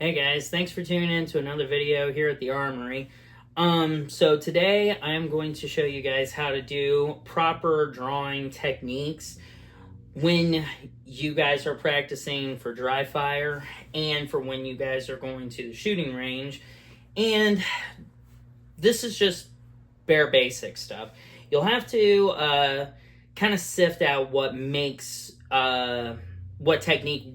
Hey guys, thanks for tuning in to another video here at the Armory. So today I am going to show you guys how to do proper drawing techniques when you guys are practicing for dry fire and for when you guys are going to the shooting range. And this is just bare basic stuff. You'll have to kind of sift out what makes what technique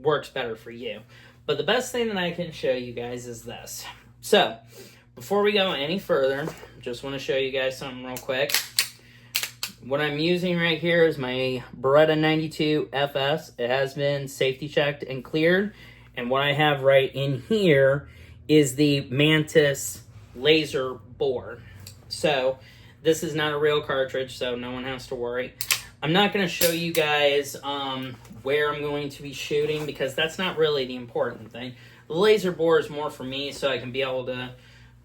works better for you. But the best thing that I can show you guys is this. So, before we go any further, just want to show you guys something real quick. What I'm using right here is my Beretta 92 FS. It has been safety checked and cleared. And what I have right in here is the Mantis laser bore. So, this is not a real cartridge, so no one has to worry. I'm not going to show you guys where I'm going to be shooting because that's not really the important thing. The laser bore is more for me so I can be able to,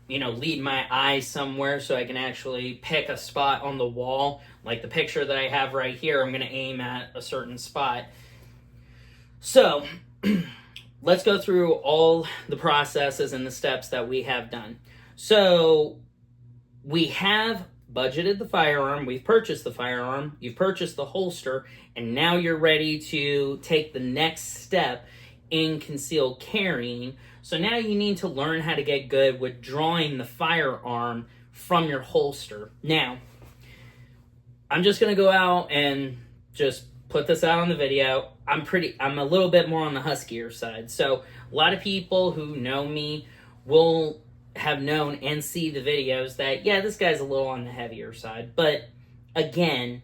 lead my eyes somewhere so I can actually pick a spot on the wall. Like the picture that I have right here, I'm going to aim at a certain spot. So, let's go through all the processes and the steps that we have done. So, we have budgeted the firearm, we've purchased the firearm, you've purchased the holster, and now you're ready to take the next step in concealed carrying. So now you need to learn how to get good with drawing the firearm from your holster. Now, I'm just going to go out and just put this out on the video. I'm a little bit more on the huskier side. So a lot of people who know me will have known and see the videos that, yeah, this guy's a little on the heavier side. But again,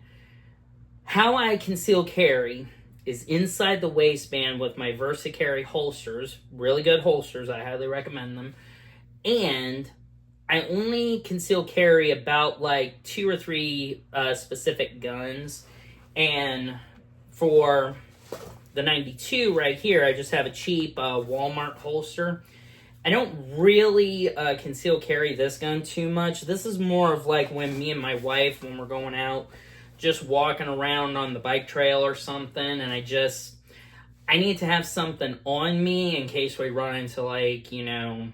how I conceal carry is inside the waistband with my VersaCarry holsters. Really good holsters. I highly recommend them. And I only conceal carry about like 2 or 3 specific guns. And for the 92 right here, I just have a cheap Walmart holster. I don't really conceal carry this gun too much. This is more of like when me and my wife, when we're going out, just walking around on the bike trail or something, and I need to have something on me in case we run into like, an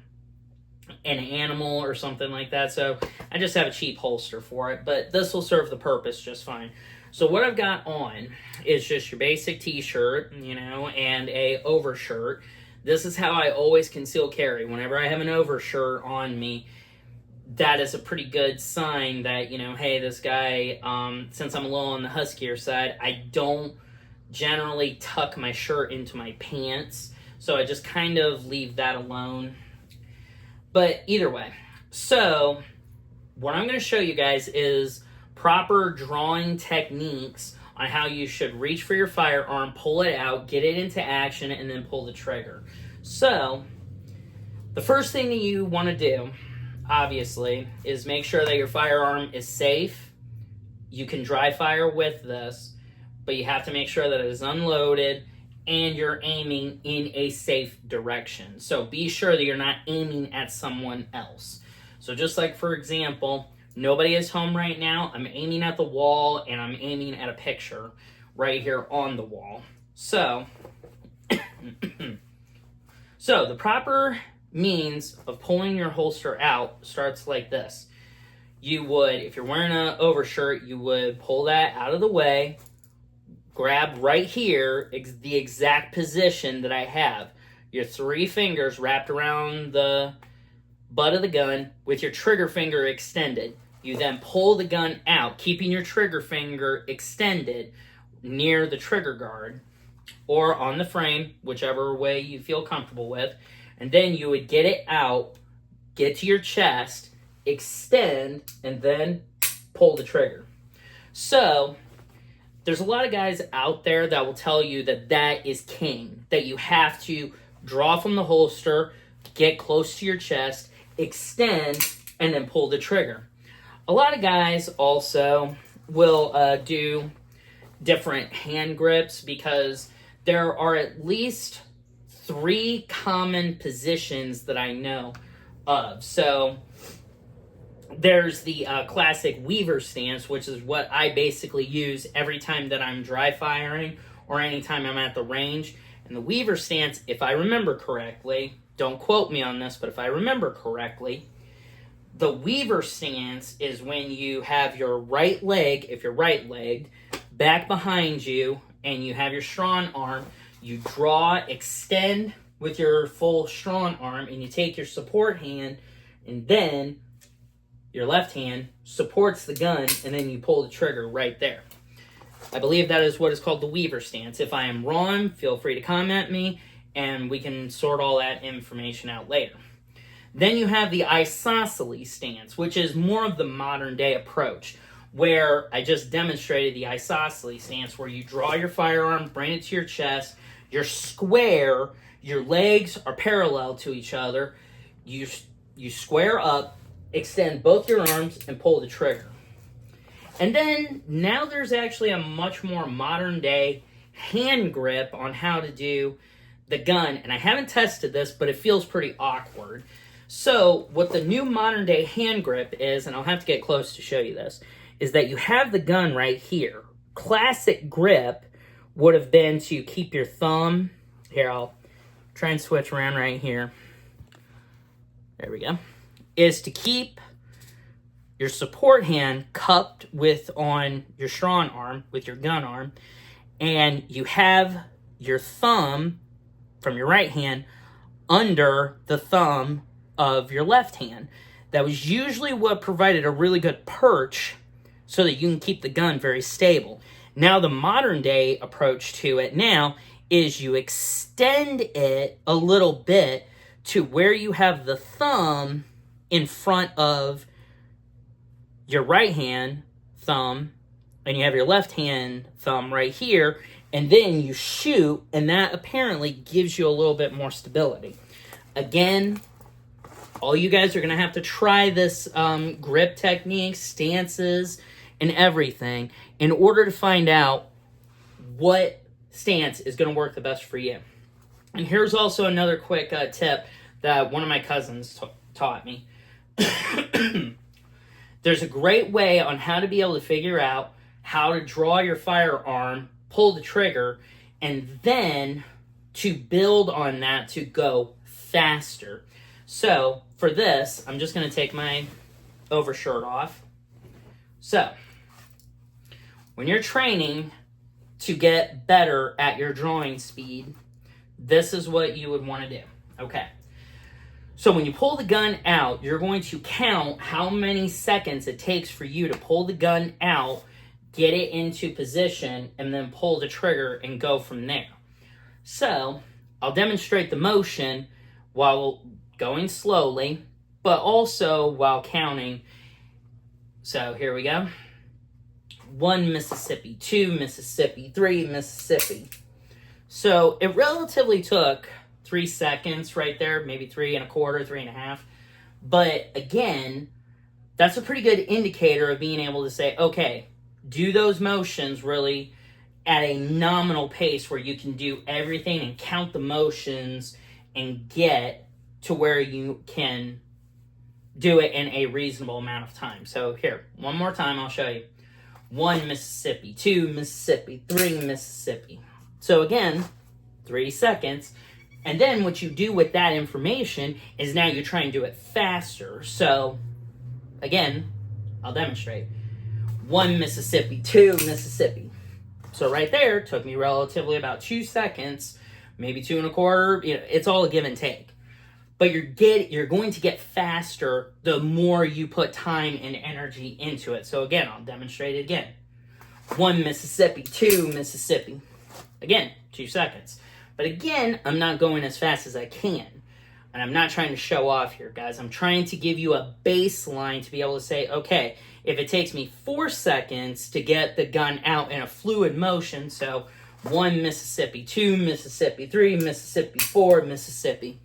animal or something like that. So I just have a cheap holster for it, but this will serve the purpose just fine. So what I've got on is just your basic t-shirt, and a overshirt. This is how I always conceal carry. Whenever I have an overshirt on me, that is a pretty good sign that, hey, this guy, since I'm a little on the huskier side, I don't generally tuck my shirt into my pants. So I just kind of leave that alone. But either way, so what I'm going to show you guys is proper drawing techniques on how you should reach for your firearm, pull it out, get it into action, and then pull the trigger. So, the first thing that you want to do, obviously, is make sure that your firearm is safe. You can dry fire with this, but you have to make sure that it is unloaded and you're aiming in a safe direction. So, be sure that you're not aiming at someone else. So, just like, for example, nobody is home right now. I'm aiming at the wall, and I'm aiming at a picture right here on the wall. So, so the proper means of pulling your holster out starts like this. You would, if you're wearing an overshirt, you would pull that out of the way, grab right here, the exact position that I have. Your 3 fingers wrapped around the butt of the gun with your trigger finger extended. You then pull the gun out, keeping your trigger finger extended near the trigger guard or on the frame, whichever way you feel comfortable with. And then you would get it out, get to your chest, extend, and then pull the trigger. So, there's a lot of guys out there that will tell you that that is king, that you have to draw from the holster, get close to your chest, extend, and then pull the trigger. A lot of guys also will do different hand grips because there are at least 3 common positions that I know of. So there's the classic Weaver stance, which is what I basically use every time that I'm dry firing or anytime I'm at the range. And the Weaver stance, if I remember correctly, don't quote me on this, but if I remember correctly, the Weaver stance is when you have your right leg, if you're right-legged, back behind you, and you have your strong arm, you draw, extend with your full strong arm, and you take your support hand, and then your left hand supports the gun, and then you pull the trigger right there. I believe that is what is called the Weaver stance. If I am wrong, feel free to comment me, and we can sort all that information out later. Then you have the isosceles stance, which is more of the modern day approach, where I just demonstrated the isosceles stance, where you draw your firearm, bring it to your chest, you're square, your legs are parallel to each other, you square up, extend both your arms, and pull the trigger. And then, now there's actually a much more modern day hand grip on how to do the gun, and I haven't tested this, but it feels pretty awkward. So, what the new modern day hand grip is, and I'll have to get close to show you this, is that you have the gun right here. Classic grip would have been to keep your thumb, here I'll try and switch around right here, there we go, is to keep your support hand cupped on your strong arm, with your gun arm, and you have your thumb from your right hand under the thumb of your left hand. That was usually what provided a really good perch so that you can keep the gun very stable. Now the modern day approach to it now is you extend it a little bit to where you have the thumb in front of your right hand thumb, and you have your left hand thumb right here, and then you shoot, and that apparently gives you a little bit more stability. Again, all you guys are going to have to try this grip technique, stances, and everything in order to find out what stance is going to work the best for you. And here's also another quick tip that one of my cousins taught me. There's a great way on how to be able to figure out how to draw your firearm, pull the trigger, and then to build on that to go faster. So, for this, I'm just going to take my overshirt off. So, when you're training to get better at your drawing speed, this is what you would want to do. Okay. So when you pull the gun out, you're going to count how many seconds it takes for you to pull the gun out, get it into position, and then pull the trigger and go from there. So, I'll demonstrate the motion while going slowly, but also while counting. So, here we go. 1 Mississippi, 2 Mississippi, 3 Mississippi. So, it relatively took 3 seconds right there, maybe 3 1/4, 3 1/2. But again, that's a pretty good indicator of being able to say, okay, do those motions really at a nominal pace where you can do everything and count the motions and get to where you can do it in a reasonable amount of time. So here, one more time, I'll show you. 1 Mississippi, 2 Mississippi, 3 Mississippi. So again, 3 seconds. And then what you do with that information is now you try and do it faster. So, again, I'll demonstrate. 1 Mississippi, 2 Mississippi. So right there, took me relatively about 2 seconds, maybe 2 1/4. You know, it's all a give and take. But you're going to get faster the more you put time and energy into it. So again, I'll demonstrate it again. 1 Mississippi, 2 Mississippi. Again, 2 seconds. But again, I'm not going as fast as I can. And I'm not trying to show off here, guys. I'm trying to give you a baseline to be able to say, okay, if it takes me 4 seconds to get the gun out in a fluid motion, so 1 Mississippi, 2 Mississippi, 3 Mississippi, 4 Mississippi,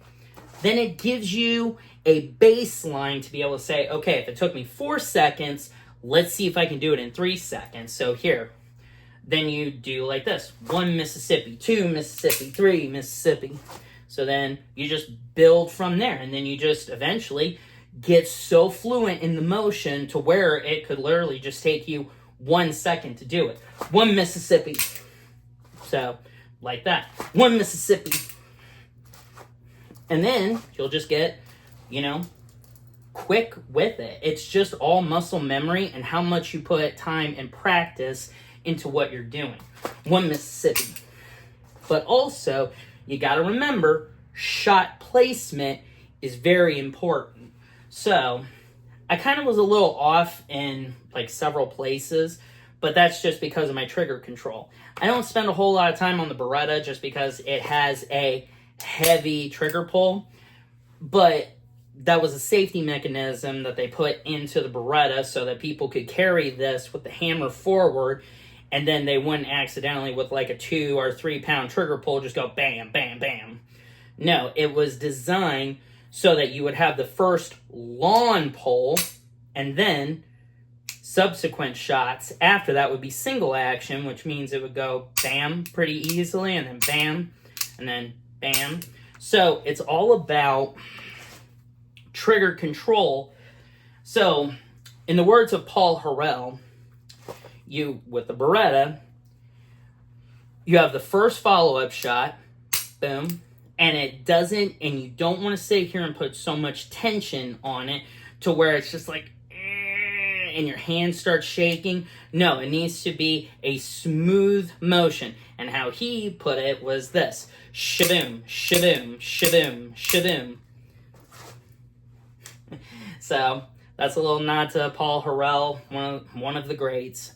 then it gives you a baseline to be able to say, okay, if it took me 4 seconds, let's see if I can do it in 3 seconds. So here, then you do like this. 1 Mississippi, 2 Mississippi, 3 Mississippi. So then you just build from there, and then you just eventually get so fluent in the motion to where it could literally just take you 1 second to do it. 1 Mississippi. So like that. 1 Mississippi. And then you'll just get, you know, quick with it. It's just all muscle memory and how much you put time and practice into what you're doing. 1 Mississippi. But also, you got to remember, shot placement is very important. So, I kind of was a little off in like several places, but that's just because of my trigger control. I don't spend a whole lot of time on the Beretta just because it has a heavy trigger pull, but that was a safety mechanism that they put into the Beretta so that people could carry this with the hammer forward, and then they wouldn't accidentally, with like a 2 or 3 pound trigger pull, just go bam, bam, bam. No, it was designed so that you would have the first lawn pull, and then subsequent shots after that would be single action, which means it would go bam pretty easily, and then bam, and then bam. So it's all about trigger control. So, in the words of Paul Harrell, with the Beretta, you have the first follow-up shot, boom, and you don't want to sit here and put so much tension on it to where it's just like, and your hand starts shaking. No, it needs to be a smooth motion. And how he put it was this: shaboom, shaboom, shaboom, shaboom. So that's a little nod to Paul Harrell, one of the greats.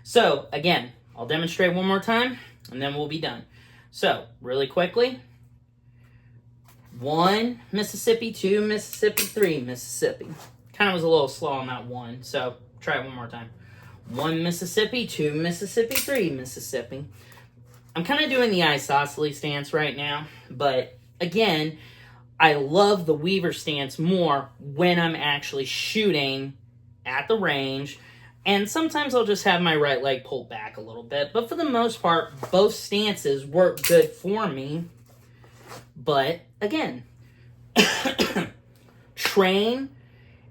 So again, I'll demonstrate one more time, and then we'll be done. So really quickly: 1 Mississippi, 2 Mississippi, 3 Mississippi. Kind of was a little slow on that one, so try it one more time. 1 Mississippi, 2 Mississippi, 3 Mississippi. I'm kind of doing the isosceles stance right now, but again, I love the Weaver stance more when I'm actually shooting at the range, and sometimes I'll just have my right leg pulled back a little bit, but for the most part, both stances work good for me. But again, train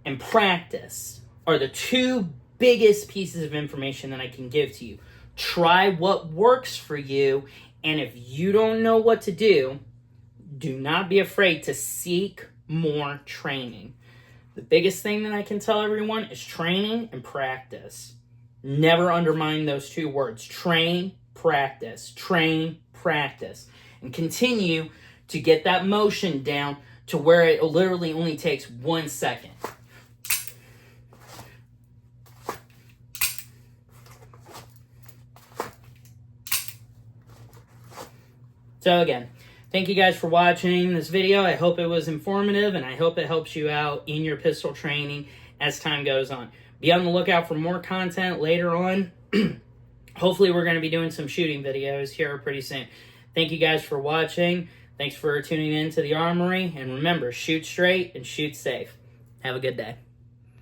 and practice are the two biggest pieces of information that I can give to you. Try what works for you, and if you don't know what to do, do not be afraid to seek more training. The biggest thing that I can tell everyone is training and practice. Never undermine those two words. Train, practice. Train, practice. And continue to get that motion down to where it literally only takes 1 second. So again, thank you guys for watching this video. I hope it was informative, and I hope it helps you out in your pistol training as time goes on. Be on the lookout for more content later on. Hopefully we're going to be doing some shooting videos here pretty soon. Thank you guys for watching. Thanks for tuning in to the Armory. And remember, shoot straight and shoot safe. Have a good day.